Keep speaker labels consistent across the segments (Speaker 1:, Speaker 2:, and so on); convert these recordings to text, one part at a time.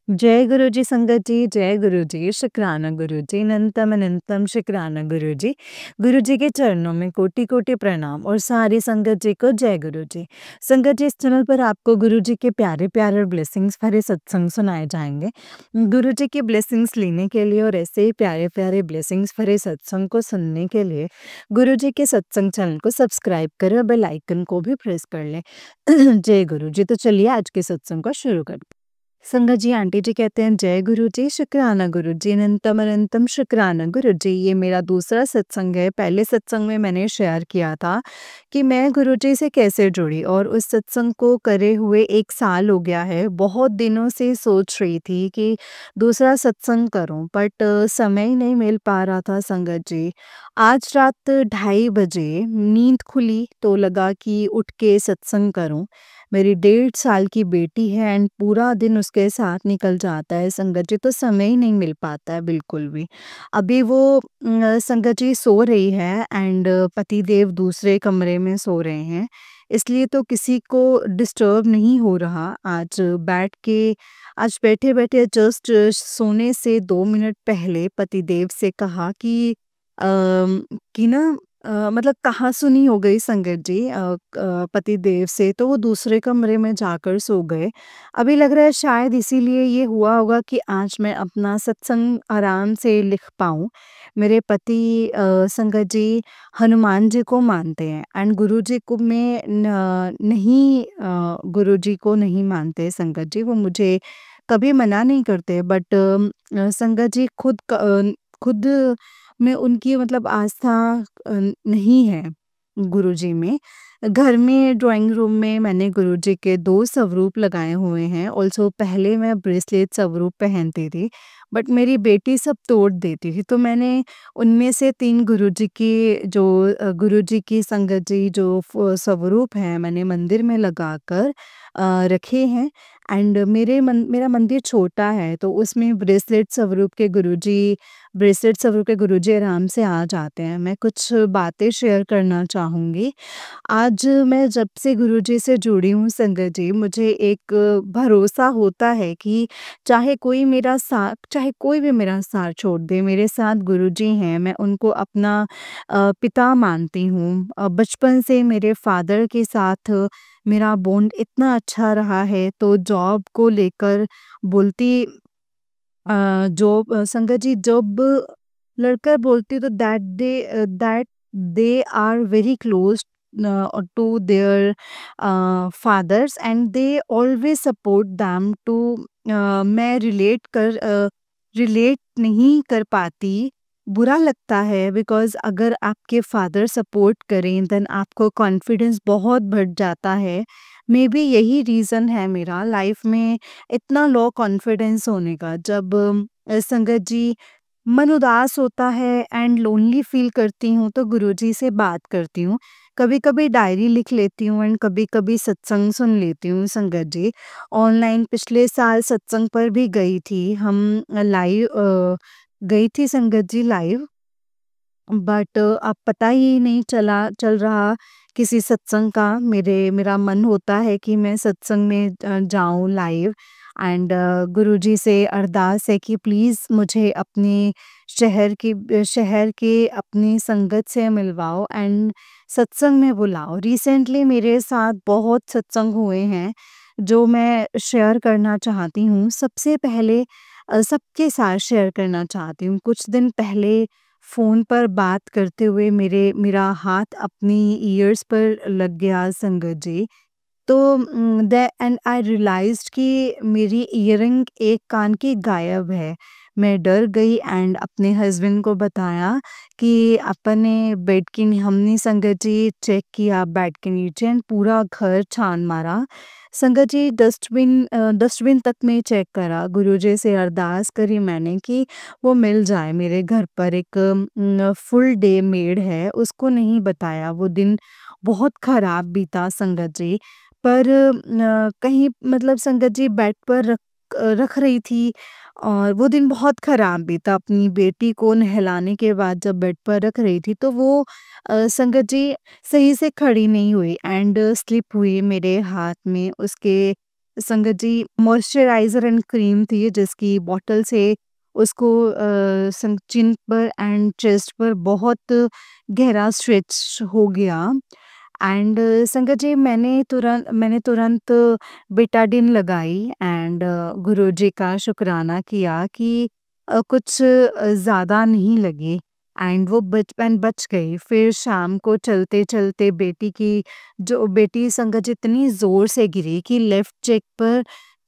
Speaker 1: जय गुरु जी संगत जी, जय गुरु जी, शुक्राना गुरु जी, अनंतम अनंतम शुक्राना गुरु जी। गुरु जी के चरणों में कोटि-कोटि प्रणाम और सारी संगत जी को जय गुरु जी। संगत जी, इस चैनल पर आपको गुरु जी के प्यारे-प्यारे और ब्लेसिंग्स भरे सत्संग सुनाए जाएँगे। गुरु जी की ब्लेसिंग्स लेने के लिए और ऐसे ही प्यारे-प्यारे ब्लेसिंग्स भरे सत्संग को सुनने के लिए गुरु जी के सत्संग चैनल को सब्सक्राइब करें और बेल आइकन को भी प्रेस कर लें। जय गुरु जी। तो चलिए आज के सत्संग को शुरू करते हैं। संगत जी, आंटी जी कहते हैं जय गुरु जी, शुक्राना गुरु जी, अनंतम अनंतम शुक्राना गुरु जी। ये मेरा दूसरा सत्संग है। पहले सत्संग में मैंने शेयर किया था कि मैं गुरु जी से कैसे जुड़ी और उस सत्संग को करे हुए 1 साल हो गया है। बहुत दिनों से सोच रही थी कि दूसरा सत्संग करूं, बट समय ही नहीं मिल पा रहा था संगत जी। आज रात 2:30 बजे नींद खुली तो लगा कि उठ के सत्संग करूं। मेरी 1.5 साल की बेटी है एंड पूरा दिन उसके साथ निकल जाता है संगत जी, तो समय ही नहीं मिल पाता है बिल्कुल भी। अभी वो संगत जी सो रही है एंड पतिदेव दूसरे कमरे में सो रहे हैं, इसलिए तो किसी को डिस्टर्ब नहीं हो रहा। आज बैठे-बैठे जस्ट सोने से 2 मिनट पहले पतिदेव से कहा कि ना मतलब कहा-सुनी हो गई संगत जी पतिदेव से, तो वो दूसरे कमरे में जाकर सो गए। अभी लग रहा है शायद इसीलिए ये हुआ होगा कि आज मैं अपना सत्संग आराम से लिख पाऊँ। मेरे पति संगत जी हनुमान जी को मानते हैं एंड गुरुजी को मैं न नहीं गुरुजी को नहीं मानते संगत जी, वो मुझे कभी मना नहीं करते, बट संगत जी खुद में उनकी मतलब आस्था नहीं है गुरुजी में। घर में ड्राइंग रूम में मैंने गुरुजी के 2 स्वरूप लगाए हुए हैं। ऑल्सो पहले मैं ब्रेसलेट स्वरूप पहनती थी, बट मेरी बेटी सब तोड़ देती थी, तो मैंने उनमें से 3 गुरुजी की संगत जी जो स्वरूप हैं मैंने मंदिर में लगाकर रखे हैं। एंड मेरा मंदिर छोटा है, तो उसमें ब्रेसलेट स्वरूप के गुरुजी आराम से आ जाते हैं। मैं कुछ बातें शेयर करना चाहूँगी। आज मैं जब से गुरुजी से जुड़ी हूँ संगत जी, मुझे एक भरोसा होता है कि चाहे कोई भी मेरा साथ छोड़ दे, मेरे साथ गुरुजी हैं, मैं उनको अपना पिता मानती हूँ। बचपन से मेरे फादर के साथ मेरा बॉन्ड इतना अच्छा रहा है, तो जॉब को लेकर बोलती संगत जी जब लड़कर बोलती तो that they are very close to their fathers and they always support them too मैं रिलेट नहीं कर पाती। बुरा लगता है बिकॉज़ अगर आपके फादर सपोर्ट करें देन आपको कॉन्फिडेंस बहुत बढ़ जाता है। मे बी यही रीज़न है मेरा लाइफ में इतना लो कॉन्फिडेंस होने का। जब संगत जी मन उदास होता है एंड लोनली फील करती हूँ तो गुरुजी से बात करती हूँ। कभी-कभी डायरी लिख लेती हूँ एंड कभी-कभी सत्संग सुन लेती हूँ संगत जी। ऑनलाइन पिछले साल सत्संग पर भी गई थी। गई थी संगत जी लाइव, बट अब पता ही नहीं चल रहा किसी सत्संग का। मेरा मन होता है कि मैं सत्संग में जाऊँ लाइव एंड गुरुजी से अरदास है कि प्लीज़ मुझे अपने शहर के अपनी संगत से मिलवाओ एंड सत्संग में बुलाओ। रिसेंटली मेरे साथ बहुत सत्संग हुए हैं, जो मैं शेयर करना चाहती हूँ। सबसे पहले सबके साथ शेयर करना चाहती हूँ। कुछ दिन पहले फ़ोन पर बात करते हुए मेरा हाथ अपनी ईयर्स पर लग गया संगत जी। तो द एंड आई रियलाइज़्ड कि मेरी इयररिंग एक कान की गायब है। मैं डर गई एंड अपने हस्बैंड को बताया कि हमने संगत जी चेक किया बेड के नीचे एंड पूरा घर छान मारा। संगत जी डस्टबिन तक में चेक करा। गुरुजी से अरदास करी मैंने कि वो मिल जाए मेरे घर पर। एक फुल डे मेड है, उसको नहीं बताया। वो दिन बहुत खराब बीता संगत जी। पर कहीं मतलब संगत जी बेड पर रख रही थी और वो दिन बहुत खराब बीता। अपनी बेटी को नहलाने के बाद जब बेड पर रख रही थी तो वो संगत जी सही से खड़ी नहीं हुई एंड स्लिप हुई मेरे हाथ में। उसके संगत जी मॉइस्चराइज़र एंड क्रीम थी जिसकी बॉटल से उसको चिन पर एंड चेस्ट पर बहुत गहरा स्ट्रेच हो गया। एंड संगत जी मैंने तुरंत बेटाडिन लगाई एंड गुरुजी का शुक्राना किया कि कुछ ज़्यादा नहीं लगी एंड वो बच गई। फिर शाम को चलते-चलते बेटी संगत जी इतनी ज़ोर से गिरी कि लेफ्ट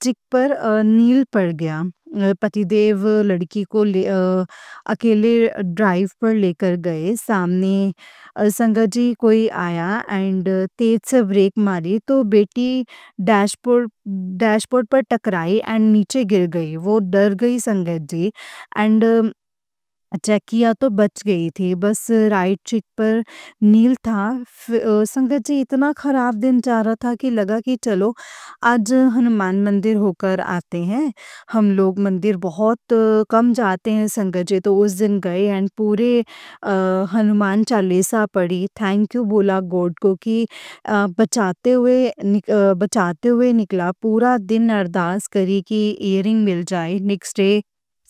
Speaker 1: चिक पर नील पड़ गया। पतिदेव लड़की को अकेले ड्राइव पर लेकर गए। सामने संगत जी कोई आया एंड तेज से ब्रेक मारी तो बेटी डैशबोर्ड डैशबोर्ड पर टकराई एंड नीचे गिर गई। वो डर गई संगत जी एंड चेक किया तो बच गई थी, बस राइट चिक पर नील था। संगत जी इतना खराब दिन जा रहा था कि लगा कि चलो आज हनुमान मंदिर होकर आते हैं। हम लोग मंदिर बहुत कम जाते हैं संगत जी, तो उस दिन गए एंड पूरे हनुमान चालीसा पढ़ी, थैंक यू बोला गॉड को कि बचाते हुए निकला। पूरा दिन अरदास करी कि इयररिंग मिल जाए।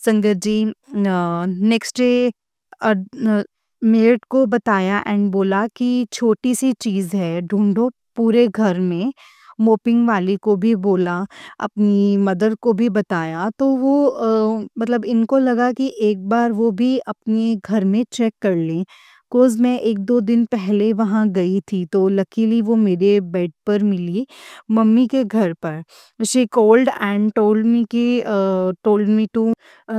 Speaker 1: संगत जी नेक्स्ट डे मेड को बताया एंड बोला कि छोटी सी चीज़ है, ढूंढो पूरे घर में। मोपिंग वाली को भी बोला, अपनी मदर को भी बताया, तो वो मतलब इनको लगा कि एक बार वो भी अपने घर में चेक कर लें। कोज मैं 1-2 दिन पहले वहाँ गई थी तो लकीली वो मेरे बेड पर मिली, मम्मी के घर पर। She called and told me to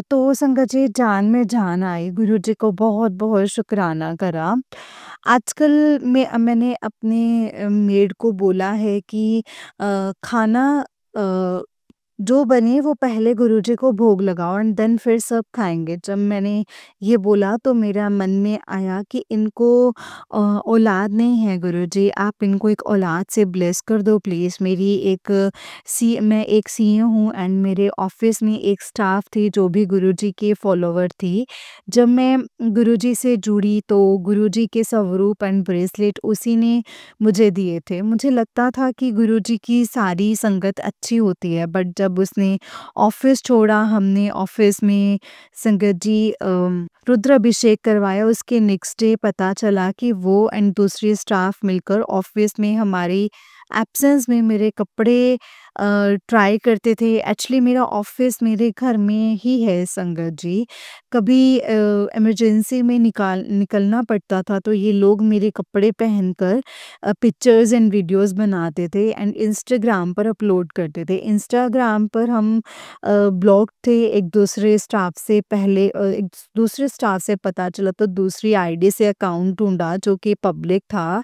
Speaker 1: तो संगत जी जान में जान आई, गुरुजी को बहुत-बहुत शुक्राना करा। आजकल मैंने अपने मेड को बोला है कि खाना अ, जो बने वो पहले गुरुजी को भोग लगाओ एंड देन फिर सब खाएँगे। जब मैंने ये बोला तो मेरा मन में आया कि इनको औलाद नहीं है गुरुजी, आप इनको एक औलाद से ब्लेस कर दो प्लीज़। मैं एक सीए हूँ एंड मेरे ऑफ़िस में एक स्टाफ़ थी जो भी गुरुजी के फॉलोवर थी। जब मैं गुरुजी से जुड़ी तो गुरुजी के स्वरूप एंड ब्रेसलेट उसी ने मुझे दिए थे। मुझे लगता था कि गुरुजी की सारी संगत अच्छी होती है, बट जब उसने ऑफ़िस छोड़ा, हमने ऑफ़िस में संगत जी रुद्राभिषेक करवाया। उसके नेक्स्ट डे पता चला कि वो एंड दूसरी स्टाफ मिलकर ऑफ़िस में हमारी एब्सेंस में मेरे कपड़े ट्राई करते थे। एक्चुअली मेरा ऑफ़िस मेरे घर में ही है संगत जी। कभी इमरजेंसी में निकलना पड़ता था तो ये लोग मेरे कपड़े पहनकर पिक्चर्स एंड वीडियोस बनाते थे एंड इंस्टाग्राम पर अपलोड करते थे। इंस्टाग्राम पर हम ब्लॉक थे एक दूसरे स्टाफ से पहले एक दूसरे स्टाफ से पता चला तो दूसरी आईडी से अकाउंट ढूँढा जो कि पब्लिक था।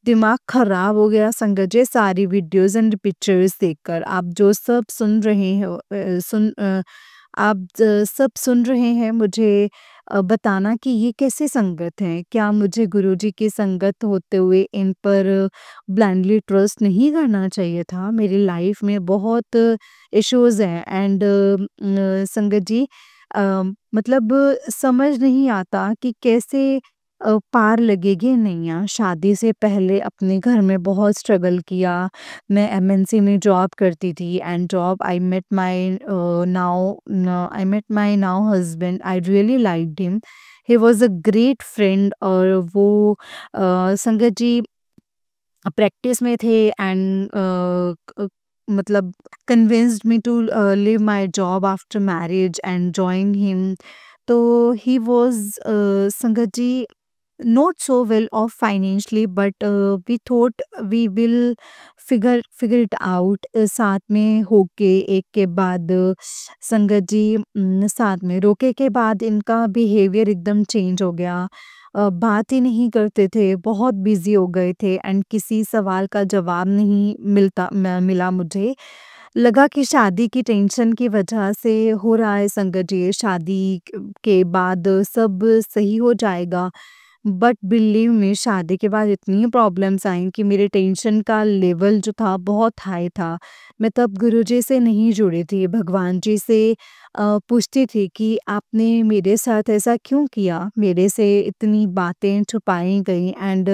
Speaker 1: दिमाग खराब हो गया संगत जी सारी वीडियोस एंड पिक्चर्स देखकर। आप सब सुन रहे हैं मुझे बताना कि ये कैसी संगत है? क्या मुझे गुरुजी की संगत होते हुए इन पर ब्लाइंडली ट्रस्ट नहीं करना चाहिए था? मेरी लाइफ में बहुत इश्यूज़ हैं एंड संगत जी मतलब समझ नहीं आता कि कैसे पार लगेगी नैया। शादी से पहले अपने घर में बहुत स्ट्रगल किया। मैं एमएनसी में जॉब करती थी and job I met my now husband. I really liked him. He was a great friend और वो संगत जी प्रैक्टिस में थे एंड मतलब convinced me to leave my job after marriage and join him. तो he was संगत जी not so well off financially but we thought we will figure it out साथ में होके एक के बाद संगत जी साथ में रोके के बाद इनका बिहेवियर एकदम चेंज हो गया। बात ही नहीं करते थे, बहुत बिजी हो गए थे एंड किसी सवाल का जवाब नहीं मिला मुझे। लगा कि शादी की टेंशन की वजह से हो रहा है संगत जी, शादी के बाद सब सही हो जाएगा। बट बिलीव मी शादी के बाद इतनी प्रॉब्लम्स आई कि मेरे टेंशन का लेवल जो था बहुत हाई था। मैं तब गुरुजी से नहीं जुड़ी थी, भगवान जी से पूछती थी कि आपने मेरे साथ ऐसा क्यों किया? मेरे से इतनी बातें छुपाई गई एंड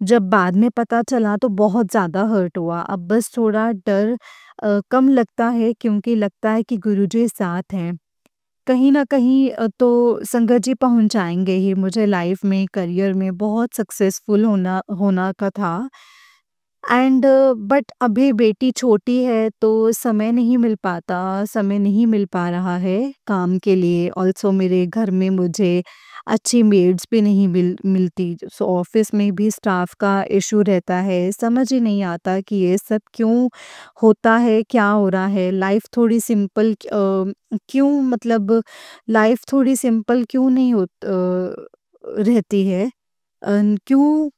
Speaker 1: जब बाद में पता चला तो बहुत ज़्यादा हर्ट हुआ। अब बस थोड़ा डर कम लगता है क्योंकि लगता है कि गुरुजी साथ हैं। कहीं न कहीं तो संगत जी पहुँचाएँगे ही मुझे लाइफ़ में, करियर में बहुत सक्सेसफुल होना होना का था। एंड बट अभी बेटी छोटी है तो समय नहीं मिल पाता, समय नहीं मिल पा रहा है काम के लिए। ऑल्सो मेरे घर में मुझे अच्छी मेड्स भी नहीं मिलती। सो ऑफ़िस में भी स्टाफ़ का इश्यू रहता है। समझ ही नहीं आता कि ये सब क्यों होता है, क्या हो रहा है? लाइफ़ थोड़ी सिंपल क्यों मतलब लाइफ़ थोड़ी सिंपल क्यों नहीं रहती है? क्यों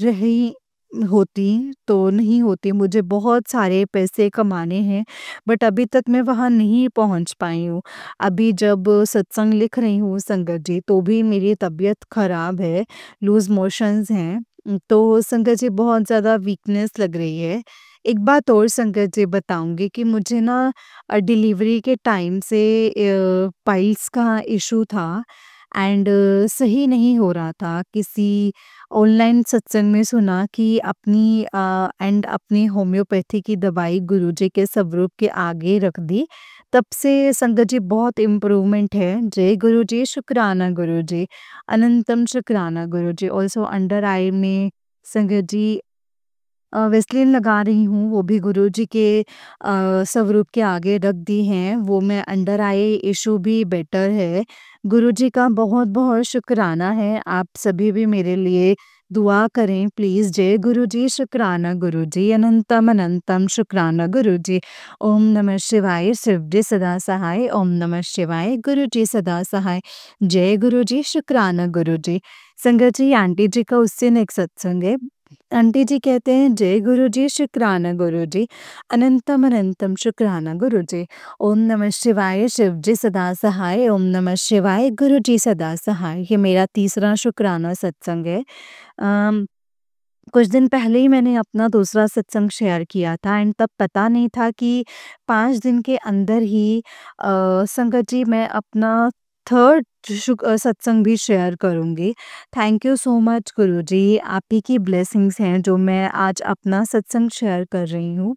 Speaker 1: रही होती तो नहीं होती। मुझे बहुत सारे पैसे कमाने हैं बट अभी तक मैं वहाँ नहीं पहुँच पाई हूँ। अभी जब सत्संग लिख रही हूँ संगत जी तो भी मेरी तबीयत ख़राब है, लूज़ मोशंस हैं। तो संगत जी बहुत ज़्यादा वीकनेस लग रही है। एक बात और संगत जी बताऊँगी कि मुझे ना डिलीवरी के टाइम से पाइल्स का इश्यू था एंड सही नहीं हो रहा था। किसी ऑनलाइन सत्संग में सुना कि अपनी होम्योपैथी की दवाई गुरुजी के स्वरूप के आगे रख दी। तब से संगत जी बहुत इम्प्रूवमेंट है। जय गुरुजी, शुक्राना गुरुजी, अनंतम शुक्राना गुरुजी। ऑल्सो अंडर आई में संगत जी वेस्लिन लगा रही हूँ, वो भी गुरुजी के स्वरूप के आगे रख दी हैं, वो मैं अंडर आई इश्यू भी बेटर है। गुरुजी का बहुत-बहुत शुकराना है, आप सभी भी मेरे लिए दुआ करें प्लीज़। जय गुरुजी, शुकराना गुरुजी, अनंतम अनंतम शुकराना गुरुजी। ओम नमः शिवाय, शिव जी सदा सहाय, ओम नमः शिवाय, गुरुजी सदा सहाय। जय गुरुजी, शुकराना गुरुजी। संगत जी, आंटी जी का उस दिन एक सत्संग है। आंटी जी कहते हैं जय गुरुजी, शुक्राना गुरुजी, अनंतम अनंतम शुक्राना गुरुजी। ओम नमः शिवाय, शिव जी सदा सहाय, ओम नमः शिवाय, गुरुजी सदा सहाय। ये मेरा तीसरा शुक्राना सत्संग है। अम, कुछ दिन पहले ही मैंने अपना दूसरा सत्संग शेयर किया था एंड तब पता नहीं था कि 5 दिन के अंदर ही संगत जी मैं अपना थर्ड सत्संग भी शेयर करूँगी। थैंक यू सो मच गुरुजी, आप ही की ब्लेसिंग्स हैं जो मैं आज अपना सत्संग शेयर कर रही हूँ।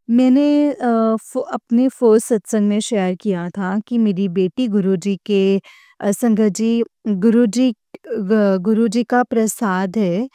Speaker 1: मैंने अपने फर्स्ट सत्संग में शेयर किया था कि मेरी बेटी गुरुजी के संगत जी गुरुजी का प्रसाद है।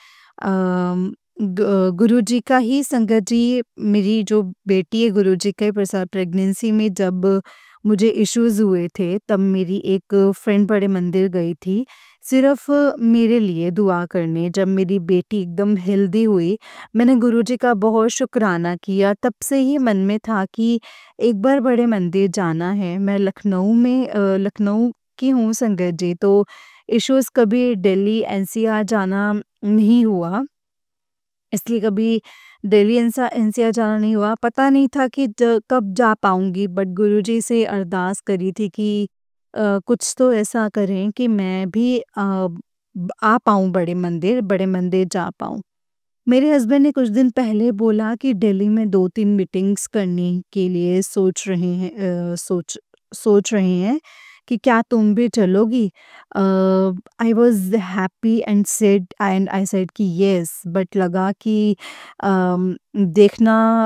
Speaker 1: गुरुजी का ही संगत जी मेरी जो बेटी है गुरुजी के प्रसाद। प्रेगनेंसी में जब मुझे इश्यूज हुए थे तब मेरी एक फ्रेंड बड़े मंदिर गई थी सिर्फ मेरे लिए दुआ करने। जब मेरी बेटी एकदम हेल्दी हुई मैंने गुरुजी का बहुत शुक्राना किया। तब से ही मन में था कि एक बार बड़े मंदिर जाना है। मैं लखनऊ की हूँ संगत जी, तो इश्यूज़ कभी दिल्ली एनसीआर जाना नहीं हुआ। इसलिए कभी दिल्ली एनसीआर जाना नहीं हुआ। पता नहीं था कि कब जा पाऊँगी बट गुरुजी से अरदास करी थी कि कुछ तो ऐसा करें कि मैं भी आ पाऊँ बड़े मंदिर जा पाऊँ। मेरे हस्बैंड ने कुछ दिन पहले बोला कि दिल्ली में 2-3 मीटिंग्स करने के लिए सोच रहे हैं कि क्या तुम भी चलोगी? I was happy and I said कि येस बट लगा कि देखना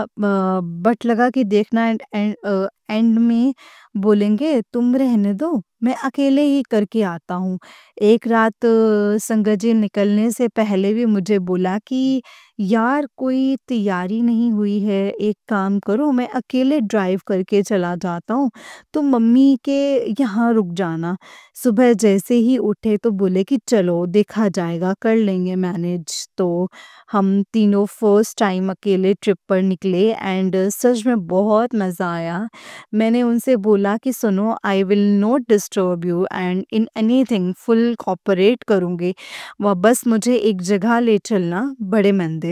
Speaker 1: एंड में बोलेंगे तुम रहने दो, मैं अकेले ही करके आता हूँ। एक रात संगत जी निकलने से पहले भी मुझे बोला कि यार कोई तैयारी नहीं हुई है, एक काम करो मैं अकेले ड्राइव करके चला जाता हूँ, तुम मम्मी के यहाँ रुक जाना। सुबह जैसे ही उठे तो बोले कि चलो देखा जाएगा, कर लेंगे मैनेज। तो हम तीनों फर्स्ट टाइम अकेले ट्रिप पर निकले एंड सच में बहुत मज़ा आया। मैंने उनसे बोला कि सुनो I will not disturb you and in anything full cooperate करूँगी। बस मुझे एक जगह ले चलना बड़े मंदिर।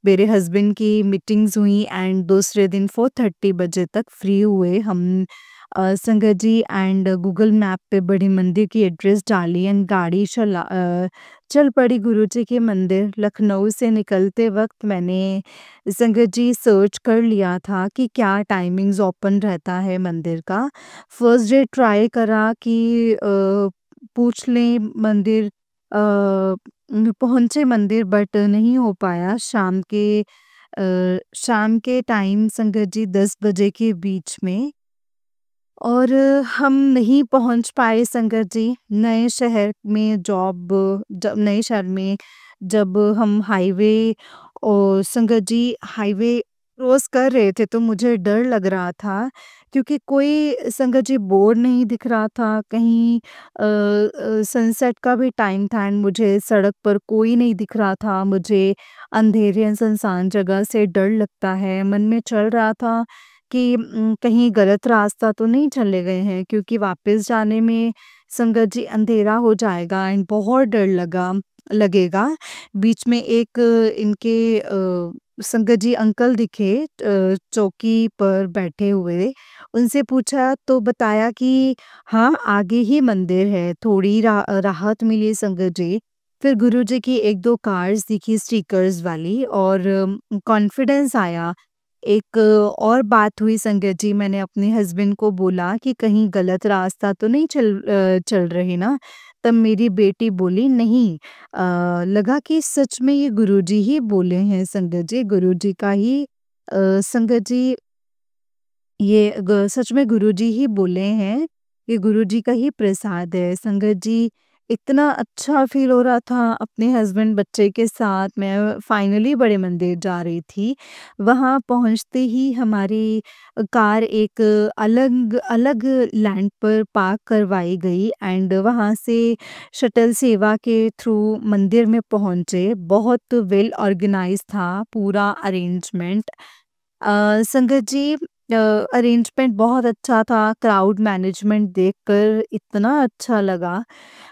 Speaker 1: मेरे हस्बैंड की मीटिंग्स हुई एंड दूसरे दिन 4:30 बजे तक फ्री हुए हम। संगत जी एंड गूगल मैप पे बड़े मंदिर की एड्रेस डाली एंड गाड़ी चल पड़ी गुरुजी के मंदिर। लखनऊ से निकलते वक्त मैंने संगत जी सर्च कर लिया था कि क्या टाइमिंग्स ओपन रहता है मंदिर का। फर्स्ट डे ट्राई करा कि पूछ लें मंदिर पहुँचे मंदिर बट नहीं हो पाया। शाम के शाम के टाइम संगत जी 10 बजे के बीच में, और हम नहीं पहुंच पाए संगत जी। नए शहर में जब नए शहर में जब हम हाईवे और संगत जी हाईवे क्रॉस कर रहे थे तो मुझे डर लग रहा था, क्योंकि कोई संगत जी बोर्ड नहीं दिख रहा था कहीं। सनसेट का भी टाइम था एंड मुझे सड़क पर कोई नहीं दिख रहा था। मुझे अंधेरे एंड सुनसान जगह से डर लगता है। मन में चल रहा था कि कहीं गलत रास्ता तो नहीं चले गए हैं, क्योंकि वापस जाने में संगत जी अंधेरा हो जाएगा एंड बहुत डर लगेगा। बीच में एक इनके संगत जी अंकल दिखे चौकी पर बैठे हुए। उनसे पूछा तो बताया कि हाँ, आगे ही मंदिर है। थोड़ी राहत मिली संगत जी। फिर गुरुजी की 1-2 कार्स दिखी स्टिकर्स वाली, और कॉन्फिडेंस आया। एक और बात हुई संगत जी, मैंने अपने हस्बैंड को बोला कि कहीं गलत रास्ता तो नहीं चल रही ना? तब मेरी बेटी बोली नहीं, लगा कि सच में ये गुरुजी ही बोले हैं संगत जी, गुरुजी का ही संगत जी ये सच में गुरुजी ही बोले हैं, ये गुरुजी का ही प्रसाद है। संगत जी इतना अच्छा फ़ील हो रहा था अपने हस्बैंड बच्चे के साथ। मैं फाइनली बड़े मंदिर जा रही थी। वहाँ पहुँचते ही हमारी कार एक अलग अलग लैंड पर पार्क करवाई गई एंड वहाँ से शटल सेवा के थ्रू मंदिर में पहुँचे। बहुत वेल ऑर्गेनाइज़ था पूरा अरेंजमेंट। संगत जी अरेंजमेंट बहुत अच्छा था, क्राउड मैनेजमेंट देखकर इतना अच्छा लगा।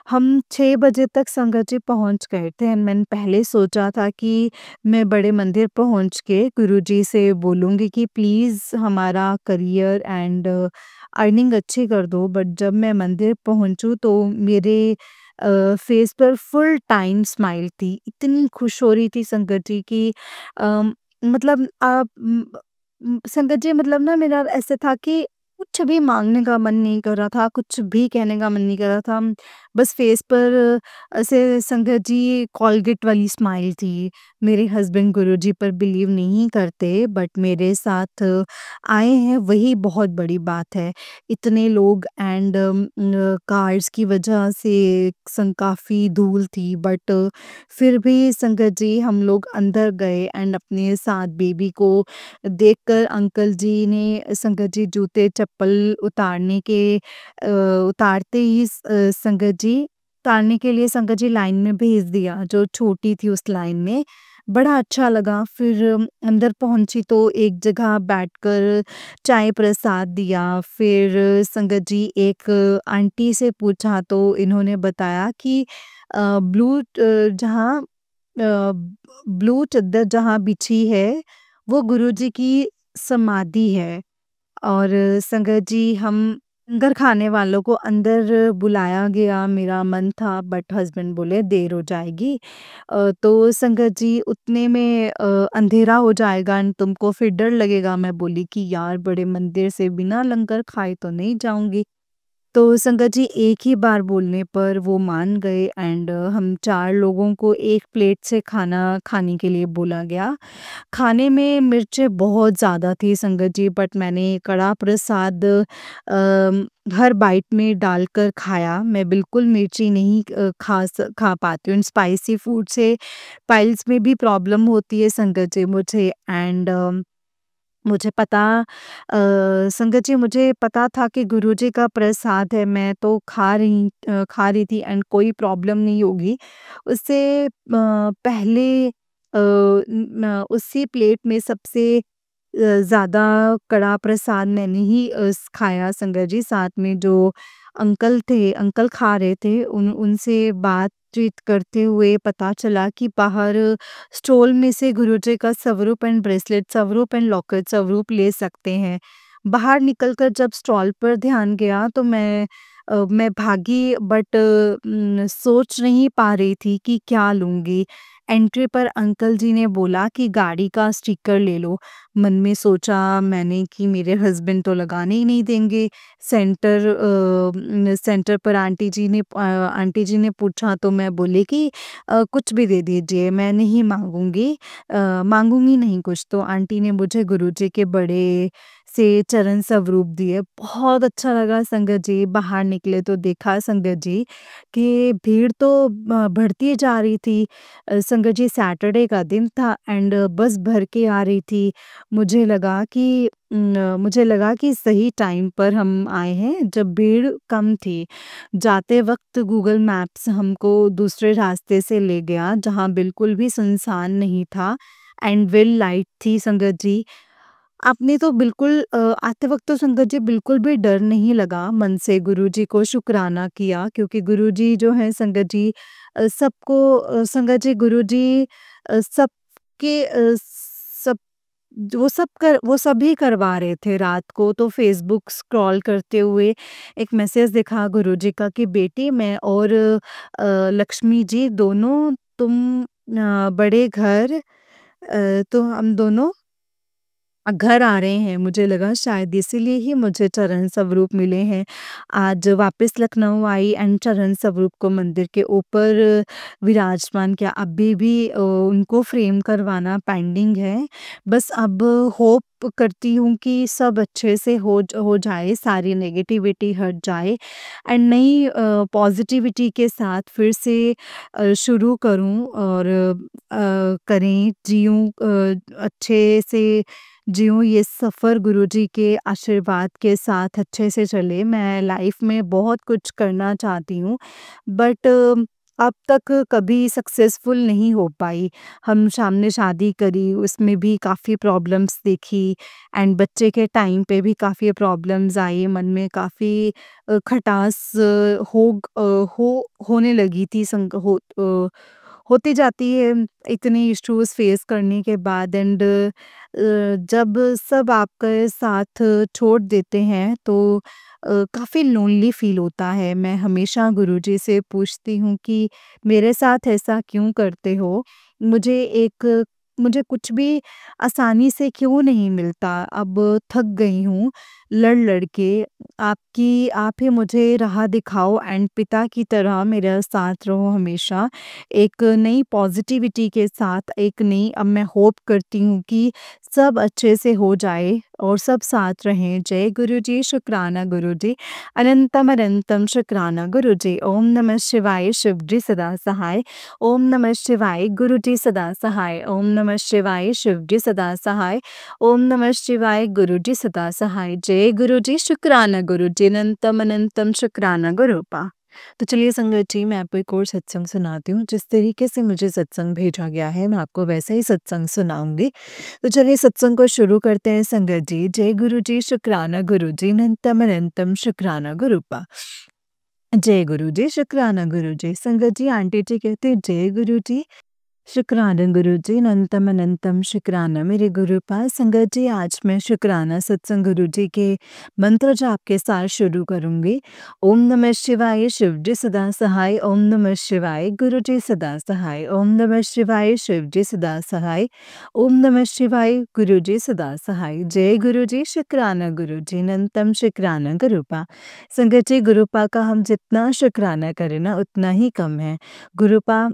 Speaker 1: हम 6 बजे तक संगत जी पहुँच गए थे एंड मैंने पहले सोचा था कि मैं बड़े मंदिर पहुँच के गुरुजी से बोलूँगी कि प्लीज़ हमारा करियर एंड अर्निंग अच्छी कर दो। बट जब मैं मंदिर पहुँचूँ तो मेरे फेस पर फुल टाइम स्माइल थी। इतनी खुश हो रही थी संगत जी कि अम, मतलब आप संगत जी, मतलब ना मेरा ऐसे था कि कुछ भी माँगने का मन नहीं कर रहा था, कुछ भी कहने का मन नहीं कर रहा था। बस फेस पर ऐसे संगत जी कोलगेट वाली स्माइल थी। मेरे हस्बैंड गुरुजी पर बिलीव नहीं करते, बट मेरे साथ आए हैं वही बहुत बड़ी बात है। इतने लोग एंड कार्स की वजह से काफ़ी धूल थी, बट फिर भी संगत जी हम लोग अंदर गए एंड अपने साथ बेबी को देखकर अंकल जी ने संगत जी जूते चप्पल उतारते ही संगत जी उतारने के लिए संगत जी लाइन में भेज दिया, जो छोटी थी उस लाइन में। बड़ा अच्छा लगा। फिर अंदर पहुंची तो एक जगह बैठकर चाय प्रसाद दिया। फिर संगत जी एक आंटी से पूछा तो इन्होंने बताया कि जहाँ ब्लू चद्दर जहाँ बिछी है, वो गुरुजी की समाधि है। और संगत जी हम लंगर खाने वालों को अंदर बुलाया गया। मेरा मन था बट हस्बैंड बोले देर हो जाएगी। तो संगत जी उतने में अंधेरा हो जाएगा एंड तुमको फिर डर लगेगा। मैं बोली कि यार बड़े मंदिर से बिना लंगर खाए तो नहीं जाऊंगी। तो संगत जी एक ही बार बोलने पर वो मान गए एंड हम 4 लोगों को एक प्लेट से खाना खाने के लिए बोला गया। खाने में मिर्चें बहुत ज़्यादा थी संगत जी, बट मैंने कड़ा प्रसाद हर बाइट में डालकर खाया। मैं बिल्कुल मिर्ची नहीं खा पाती हूँ। स्पाइसी फूड से पाइल्स में भी प्रॉब्लम होती है संगत जी मुझे। एंड मुझे पता संगत जी मुझे पता था कि गुरुजी का प्रसाद है, मैं तो खा रही थी एंड कोई प्रॉब्लम नहीं होगी। उससे पहले उसी प्लेट में सबसे ज़्यादा कड़ा प्रसाद मैंने ही खाया संगत जी। साथ में जो अंकल खा रहे थे उनसे बातचीत करते हुए पता चला कि बाहर स्टॉल में से गुरुजी का स्वरूप एंड ब्रेसलेट, स्वरूप एंड लॉकेट, स्वरूप ले सकते हैं। बाहर निकलकर जब स्टॉल पर ध्यान गया तो मैं भागी, बट सोच नहीं पा रही थी कि क्या लूँगी। एंट्री पर अंकल जी ने बोला कि गाड़ी का स्टिकर ले लो। मन में सोचा मैंने कि मेरे हस्बैंड तो लगाने ही नहीं देंगे। सेंटर पर आंटी जी ने पूछा तो मैं बोली कि कुछ भी दे दीजिए, मैं नहीं माँगूँगी, माँगूँगी नहीं कुछ। तो आंटी ने मुझे गुरुजी के बड़े से चरण स्वरूप दिए। बहुत अच्छा लगा संगत जी। बाहर निकले तो देखा संगत जी कि भीड़ तो बढ़ती जा रही थी। संगत जी सैटरडे का दिन था एंड बस भर के आ रही थी। मुझे लगा कि सही टाइम पर हम आए हैं जब भीड़ कम थी। जाते वक़्त गूगल मैप्स हमको दूसरे रास्ते से ले गया जहाँ बिल्कुल भी सुनसान नहीं था एंड वेल लाइट थी संगत जी। आपने तो बिल्कुल आते वक़्त तो संगत जी बिल्कुल भी डर नहीं लगा, मन से गुरुजी को शुक्राना किया क्योंकि गुरुजी जो हैं संगत जी संगत जी गुरुजी सबके सब वो सभी करवा रहे थे रात को। तो फ़ेसबुक स्क्रॉल करते हुए एक मैसेज दिखा गुरुजी का कि बेटी मैं और लक्ष्मी जी दोनों तुम बड़े घर तो हम दोनों घर आ रहे हैं। मुझे लगा शायद इसीलिए ही मुझे चरण स्वरूप मिले हैं। आज वापस लखनऊ आई एंड चरण स्वरूप को मंदिर के ऊपर विराजमान किया। अभी भी उनको फ्रेम करवाना पेंडिंग है। बस अब होप करती हूँ कि सब अच्छे से हो जाए, सारी नेगेटिविटी हट जाए एंड नई पॉजिटिविटी के साथ फिर से शुरू करूँ और करें, जियूँ अच्छे से जिऊँ ये सफ़र गुरुजी के आशीर्वाद के साथ अच्छे से चले। मैं लाइफ में बहुत कुछ करना चाहती हूँ बट अब तक कभी सक्सेसफुल नहीं हो पाई। हम सामने शादी करी, उसमें भी काफ़ी प्रॉब्लम्स देखी एंड बच्चे के टाइम पे भी काफ़ी प्रॉब्लम्स आई। मन में काफ़ी खटास होने लगी थी होती जाती है इतने इश्यूज़ फेस करने के बाद एंड जब सब आपके साथ छोड़ देते हैं तो काफ़ी लोनली फ़ील होता है। मैं हमेशा गुरुजी से पूछती हूँ कि मेरे साथ ऐसा क्यों करते हो? मुझे एक मुझे कुछ भी आसानी से क्यों नहीं मिलता? अब थक गई हूँ लड़-लड़ के। आप ही मुझे राह दिखाओ एंड पिता की तरह मेरा साथ रहो हमेशा। एक नई पॉज़िटिविटी के साथ एक नई अब मैं होप करती हूँ कि सब अच्छे से हो जाए और सब साथ रहें। जय गुरुजी, शुक्राना गुरुजी, अनंतम अनंतम शुक्राना गुरुजी। ओम नमः शिवाय, शिव जी सदा सहाय। ओम नमः शिवाय, गुरुजी सदा सहाय। ओम नमः शिवाय, शिव जी सदा सहाय। ओम नमः शिवाय, गुरुजी सदा सहाय। जय गुरुजी, शुक्राना गुरुजी, अनंतम अनंतम शुक्राना गुरुपा। तो चलिए संगत जी मैं आपको एक और सत्संग सुनाती हूँ। जिस तरीके से मुझे सत्संग भेजा गया है मैं आपको वैसा ही सत्संग सुनाऊंगी। तो चलिए सत्संग को शुरू करते हैं संगत जी। जय गुरु जी, शुक्राना गुरु जी, अनंतम अनंतम शुक्राना गुरुपा। जय गुरु जी, शुक्राना गुरु जी। संगत जी आंटी जी कहते हैं जय गुरु जी, शुक्राना गुरुजी, अनंतम अनंतम शुक्राना मेरे गुरु पास। संगत जी आज मैं शुक्राना सत्संग गुरुजी के मंत्र जाप के साथ शुरू करूंगी। ओम नमः शिवाय, शिव जी सदा सहाय। ओम नमः शिवाय, गुरुजी सदा सहाय। ओम नमः शिवाय, शिव जी सदा सहाय। ओम नमः शिवाय, गुरुजी सदा सहाय। जय गुरुजी, शुक्राना गुरुजी, अनंतम शुक्राना गुरुपा। संगत जी गुरुपा का हम जितना शुक्राना करें ना उतना ही कम है। गुरुपा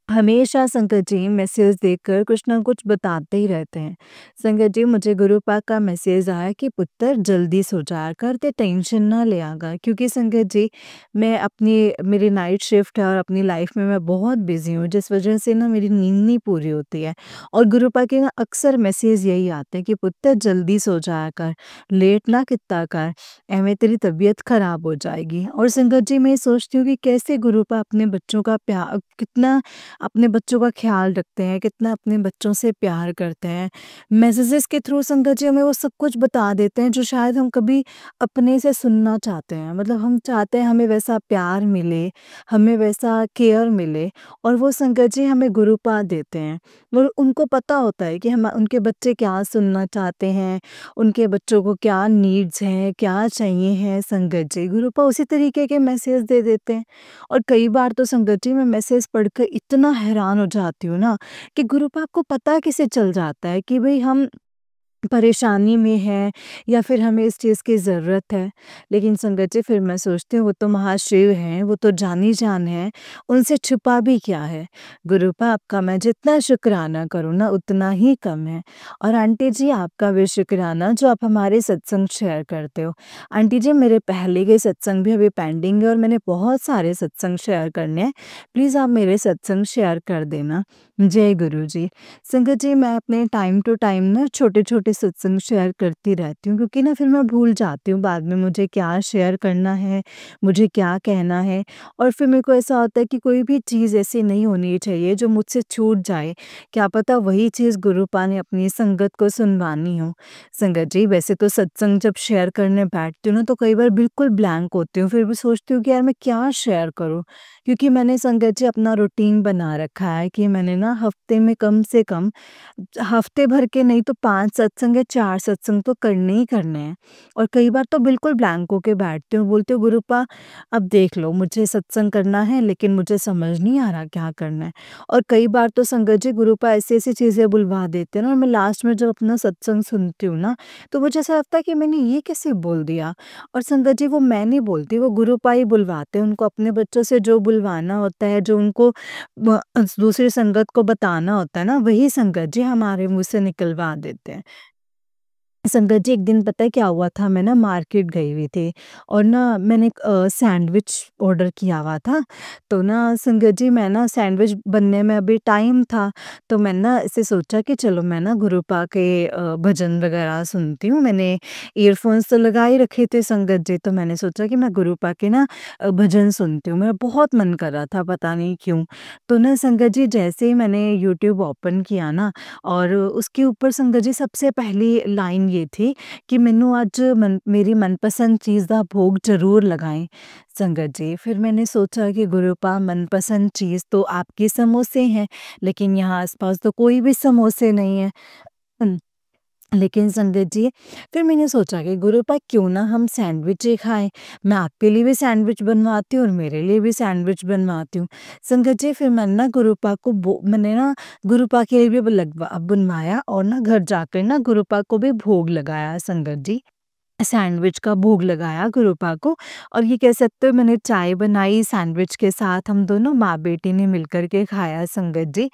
Speaker 1: हमेशा संगत जी मैसेज देखकर कुछ ना कुछ बताते ही रहते हैं। संगत जी मुझे गुरु पाक का मैसेज आया कि पुत्र जल्दी सो जाया कर, ते टेंशन ना लिया कर। क्योंकि संगत जी मेरी नाइट शिफ्ट है और अपनी लाइफ में मैं बहुत बिजी हूँ जिस वजह से ना मेरी नींद नहीं पूरी होती है। और गुरु पाक के ना अक्सर मैसेज यही आते हैं कि पुत्र जल्दी सो जाया कर, लेट ना कितना कर, एवं तेरी तबीयत खराब हो जाएगी। और संगत जी मैं सोचती हूँ कि कैसे गुरु पाक अपने बच्चों का प्यार कितना अपने बच्चों का ख्याल रखते हैं, कितना अपने बच्चों से प्यार करते हैं। मैसेजेस के थ्रू संगत जी हमें वो सब कुछ बता देते हैं जो शायद हम कभी अपने से सुनना चाहते हैं। मतलब हम चाहते हैं हमें वैसा प्यार मिले, हमें वैसा केयर मिले और वो संगत जी हमें गुरुपाद देते हैं। और उनको पता होता है कि हम उनके बच्चे क्या सुनना चाहते हैं, उनके बच्चों को क्या नीड्स हैं, क्या चाहिए है संगत जी। गुरुपा उसी तरीके के मैसेज दे देते हैं। और कई बार तो संगत जी मैं मैसेज पढ़कर इतना इतना हैरान हो जाती हूँ ना कि गुरु पाक को पता कैसे चल जाता है कि भई हम परेशानी में हैं या फिर हमें इस चीज़ की ज़रूरत है। लेकिन संगत जी फिर मैं सोचती हूँ वो तो महाशिव हैं, वो तो जानी-जान हैं, उनसे छुपा भी क्या है? गुरु पाप का मैं जितना शुक्राना करूँ ना उतना ही कम है। और आंटी जी आपका भी शुक्राना जो आप हमारे सत्संग शेयर करते हो। आंटी जी मेरे पहले के सत्संग भी अभी पेंडिंग है और मैंने बहुत सारे सत्संग शेयर करने हैं। प्लीज़ आप मेरे सत्संग शेयर कर देना। जय गुरु जी। संगत जी मैं अपने टाइम टू टाइम ना छोटे-छोटे सत्संग शेयर करती रहती हूँ क्योंकि ना फिर मैं भूल जाती हूँ बाद में मुझे क्या शेयर करना है, मुझे क्या कहना है और फिर मेरे को ऐसा होता है कि कोई भी चीज़ ऐसी नहीं होनी चाहिए जो मुझसे छूट जाए। क्या पता वही चीज़ गुरुपा ने अपनी संगत को सुनवानी हो। संगत जी वैसे तो सत्संग जब शेयर करने बैठती हूँ ना तो कई बार बिल्कुल ब्लैंक होती हूँ, फिर भी सोचती हूँ कि यार मैं क्या शेयर करूँ? क्योंकि मैंने संगत जी अपना रूटीन बना रखा है कि मैंने ना हफ्ते में कम से कम हफ्ते भर के नहीं तो 5 सत्संग या 4 सत्संग तो करने ही करने हैं। और कई बार तो बिल्कुल ब्लैंक होके बैठती हूँ, बोलती हूँ गुरुपा अब देख लो मुझे सत्संग करना है लेकिन मुझे समझ नहीं आ रहा क्या करना है। और कई बार तो संगत जी गुरुपा ऐसी-ऐसी चीज़ें बुलवा देते हैं ना और मैं लास्ट में जब अपना सत्संग सुनती हूँ ना, तो मुझे ऐसा लगता है कि मैंने ये कैसे बोल दिया? और संगत जी वो मैं नहीं बोलती, वो गुरुपा ही बुलवाते हैं, उनको अपने बच्चों से जो बुलवाना होता है, जो उनको दूसरी संगत को बताना होता है ना, वही संगत जी हमारे मुँह से निकलवा देते हैं। संगत जी एक दिन पता है क्या हुआ था मैं ना मार्केट गई हुई थी और ना मैंने एक सैंडविच ऑर्डर किया हुआ था। तो ना संगत जी मैं ना सैंडविच बनने में अभी टाइम था तो मैंने ना ऐसे सोचा कि चलो मैं ना गुरुपा के भजन वगैरह सुनती हूँ। मैंने ईयरफ़ोन्स तो लगा ही रखे थे संगत जी तो मैंने सोचा कि मैं गुरुपा के ना भजन सुनती हूँ। मेरा बहुत मन कर रहा था पता नहीं क्यों। तो ना संगत जी जैसे ही मैंने यूट्यूब ओपन किया ना और उसके ऊपर संगत जी सबसे पहली लाइन ये थी कि मैनू अज मेरी मनपसंद चीज़ दा भोग जरूर लगाएं। संगत जी फिर मैंने सोचा कि गुरुपा मनपसंद चीज़ तो आपके समोसे हैं लेकिन यहाँ आसपास तो कोई भी समोसे नहीं है। लेकिन संगत जी फिर मैंने सोचा कि गुरुपा क्यों ना हम सैंडविच ही खाएं। मैं आपके लिए भी सैंडविच बनवाती हूँ और मेरे लिए भी सैंडविच बनवाती हूँ। संगत जी फिर मैंने ना गुरुपा के लिए भी बनवाया और ना घर जाकर ना गुरुपा को भी भोग लगाया संगत जी। सैंडविच का भोग लगाया गुरुपा को और ये कह सकते हो मैंने चाय बनाई सैंडविच के साथ हम दोनों माँ-बेटी ने मिलकर के खाया संगत जी।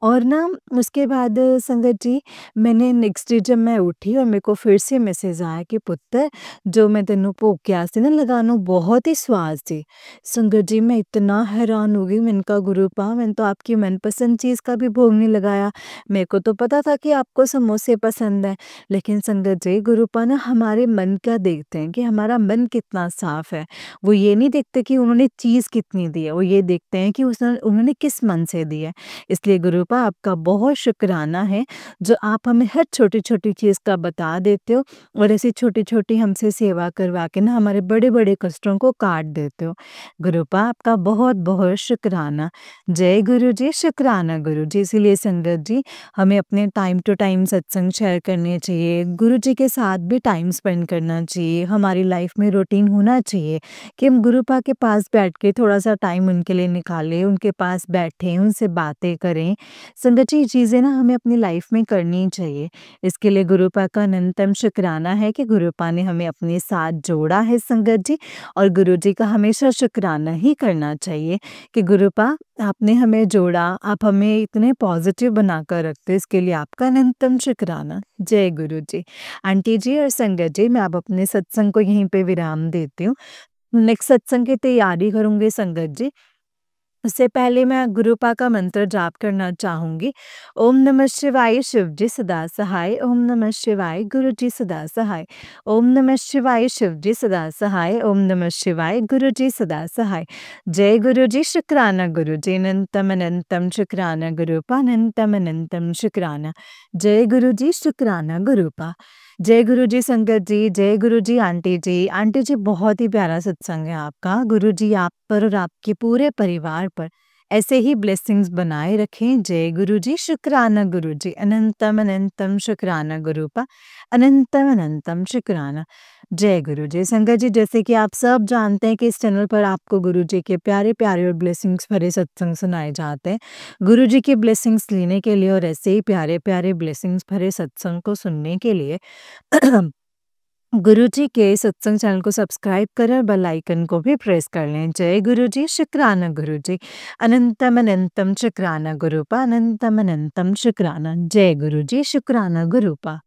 Speaker 1: और ना उसके बाद संगत जी मैंने नेक्स्ट डे जब मैं उठी और मेरे को फिर से मैसेज आया कि पुत्तर जो मैं तेनू भोग किया सी ना लगानो बहुत ही स्वाद सी। संगत जी मैं इतना हैरान हो गई मैंने कहा गुरुपा मैंने तो आपकी मनपसंद चीज़ का भी भोग नहीं लगाया। मेरे को तो पता था कि आपको समोसे पसंद है। लेकिन संगत जी गुरुपा ना हमारे मन का देखते हैं कि हमारा मन कितना साफ है। वो ये नहीं देखते कि उन्होंने चीज़ कितनी दी है, वो ये देखते हैं कि उसने उन्होंने किस मन से दी है। इसलिए गुरुपा आपका बहुत शुक्राना है, जो आप हमें हर छोटी-छोटी चीज़ का बता देते हो और ऐसी छोटी-छोटी हमसे सेवा करवा के ना हमारे बड़े-बड़े कष्टों को काट देते हो। गुरुपा आपका बहुत-बहुत शुक्राना। जय गुरु जी, शुक्राना गुरु जी। इसीलिए संगत जी हमें अपने टाइम टू टाइम सत्संग शेयर करने चाहिए, गुरु जी के साथ भी टाइम स्पेंड करना चाहिए, हमारी लाइफ में रूटीन होना चाहिए कि हम गुरुपा के पास बैठ के थोड़ा-सा टाइम उनके लिए निकालें, उनके पास बैठें, उनसे बातें करें। संगत जी ये चीज़ें ना हमें अपनी लाइफ में करनी चाहिए। इसके लिए गुरुपा का अनंतम शुक्राना है कि गुरुपा ने हमें अपने साथ जोड़ा है संगत जी और गुरु जी का हमेशा शुक्राना ही करना चाहिए कि गुरुपा आपने हमें जोड़ा, आप हमें इतने पॉज़िटिव बनाकर रखते हो, इसके लिए आपका अनंतम शुक्राना। जय गुरु जी। आंटी जी और संगत जी मैं अब अपने सत्संग को यहीं पे विराम देती हूँ। नेक्स्ट सत्संग की तैयारी करूँगी संगत जी। उससे पहले मैं गुरुपा का मंत्र जाप करना चाहूँगी। ओम नमः शिवाय शिव जी सदा सहाय, ओम नमः शिवाय गुरु जी सदा सहाय, ओम नमः शिवाय शिव जी सदा सहाय, ओम नमः शिवाय गुरु जी सदा सहाय। जय गुरु जी, शुक्राना गुरु जी, अनंतम अनंतम शुक्राना गुरुपा, अनंतम अनंतम शुक्राना। जय गुरु जी, शुक्राना गुरुपा। जय गुरु जी संगत जी, जय गुरु जी आंटी जी। आंटी जी बहुत ही प्यारा सत्संग है आपका। गुरु जी आप पर और आपके पूरे परिवार पर ऐसे ही ब्लेसिंग्स बनाए रखें। जय गुरु जी, शुक्राना गुरु जी, अनंतम अनंतम शुक्राना गुरुपा, अनंतम अनंतम शुक्राना। जय गुरु जी। संगत जी, जैसे कि आप सब जानते हैं कि इस चैनल पर आपको गुरु जी के प्यारे-प्यारे और ब्लेसिंग्स भरे सत्संग सुनाए जाते हैं। गुरु जी की ब्लेसिंग्स लेने के लिए और ऐसे ही प्यारे-प्यारे ब्लेसिंग्स भरे सत्संग को सुनने के लिए गुरु जी के सत्संग चैनल को सब्सक्राइब करें और बेल आइकन को भी प्रेस कर लें। जय गुरु जी, शुक्राना गुरु जी, अनंतम अनंतम शुक्राना गुरुपा, अनंतम अनंतम शुक्राना। जय गुरु जी, शुक्राना गुरुपा।